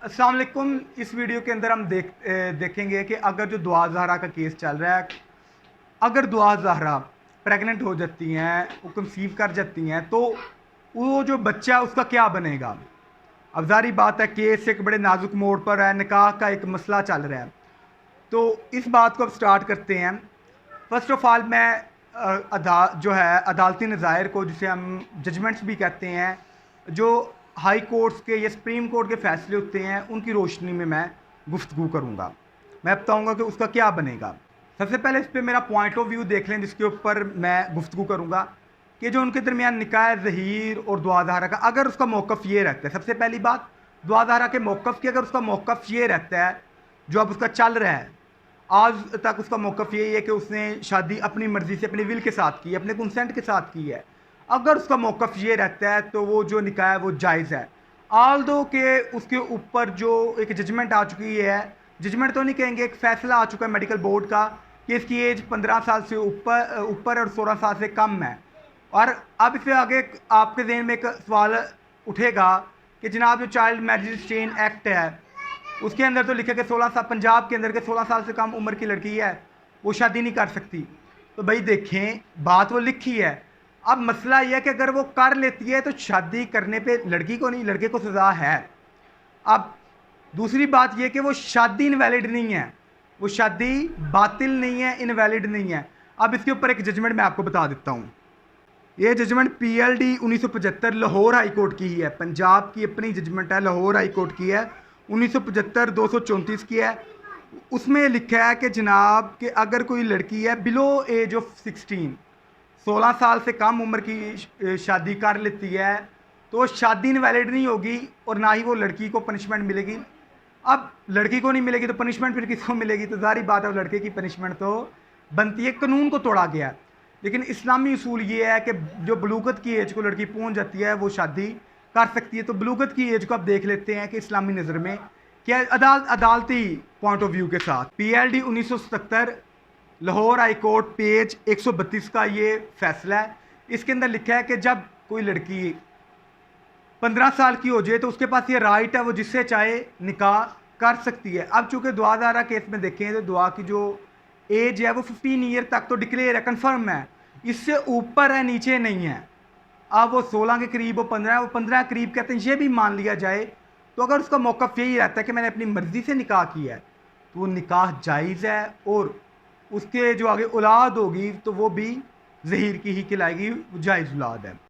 अस्सलाम वालेकुम। इस वीडियो के अंदर हम देखेंगे कि अगर जो दुआ ज़हरा का केस चल रहा है, अगर दुआ ज़हरा प्रेग्नेंट हो जाती हैं, वो कंसीव कर जाती हैं, तो वो जो बच्चा है उसका क्या बनेगा। अब ज़ाहिर बात है, केस एक बड़े नाजुक मोड़ पर है, निकाह का एक मसला चल रहा है। तो इस बात को अब स्टार्ट करते हैं। फ़र्स्ट ऑफ़ ऑल मैं जो है अदालती नज़ायर को, जिसे हम जजमेंट्स भी कहते हैं, जो हाई कोर्ट्स के या सुप्रीम कोर्ट के फ़ैसले होते हैं, उनकी रोशनी में मैं गुफ्तगू करूँगा। मैं बताऊँगा कि उसका क्या बनेगा। सबसे पहले इस पे मेरा पॉइंट ऑफ व्यू देख लें, जिसके ऊपर मैं गुफ्तगू करूँगा कि जो उनके दरमियान निकाह ज़हीर और दुआ ज़हरा का अगर उसका मौक़िफ़ ये रहता है, सबसे पहली बात दुआ ज़हरा के मौक़िफ़ की, अगर उसका मौक़िफ़ ये रहता है जो अब उसका चल रहा है, आज तक उसका मौक़िफ़ यही है कि उसने शादी अपनी मर्ज़ी से, अपने विल के साथ की है, अपने कंसेंट के साथ की है। अगर उसका मौक़िफ़ ये रहता है तो वो जो निकाह है वो जायज़ है। ऑल्दो के उसके ऊपर जो एक जजमेंट आ चुकी है, जजमेंट तो नहीं कहेंगे, एक फ़ैसला आ चुका है मेडिकल बोर्ड का कि इसकी एज 15 साल से ऊपर और 16 साल से कम है। और अब इससे आगे आपके ज़हन में एक सवाल उठेगा कि जनाब जो चाइल्ड मैरिज रिस्ट्रेन एक्ट है, उसके अंदर तो लिखा कि 16 साल, पंजाब के अंदर के 16 साल से कम उम्र की लड़की है वो शादी नहीं कर सकती। तो भाई देखें, बात वो लिखी है। अब मसला यह है कि अगर वो कर लेती है तो शादी करने पे लड़की को नहीं, लड़के को सज़ा है। अब दूसरी बात यह कि वो शादी इनवैलिड नहीं है, वो शादी बातिल नहीं है, इनवैलिड नहीं है। अब इसके ऊपर एक जजमेंट मैं आपको बता देता हूँ। ये judgement PLD 1975 Lahore high court की ही है। पंजाब की अपनी जजमेंट है, लाहौर हाई कोर्ट की है, 1975 234 की है। उसमें लिखा है कि जनाब कि अगर कोई लड़की है बिलो एज ऑफ 16 साल से कम उम्र की शादी कर लेती है तो शादी इनवैलिड नहीं होगी और ना ही वो लड़की को पनिशमेंट मिलेगी। अब लड़की को नहीं मिलेगी तो पनिशमेंट फिर किसको मिलेगी? तो ज़ाहिर बात है लड़के की पनिशमेंट तो बनती है। कानून को तोड़ा गया, लेकिन इस्लामी उसूल ये है कि जो बलूगत की एज को लड़की पहुंच जाती है वो शादी कर सकती है। तो बलूगत की एज को आप देख लेते हैं कि इस्लामी नज़र में क्या, अदालती पॉइंट ऑफ व्यू के साथ। PLD 1977 Lahore high court page 132 का ये फैसला है। इसके अंदर लिखा है कि जब कोई लड़की 15 साल की हो जाए तो उसके पास ये राइट है, वो जिससे चाहे निकाह कर सकती है। अब चूँकि दुआ ज़हरा केस में देखें तो दुआ की जो एज है वो 15 ईयर तक तो डिक्लेयर है, कन्फर्म है, इससे ऊपर है, नीचे नहीं है। अब वो 16 के करीब, वो 15, वो 15 के करीब कहते हैं, ये भी मान लिया जाए तो अगर उसका मौक़िफ़ यही रहता है कि मैंने अपनी मर्ज़ी से निकाह किया है तो वो निकाह जायज़ है और उसके जो आगे औलाद होगी तो वो भी ज़हीर की ही कहलाएगी, जायज़ औलाद है।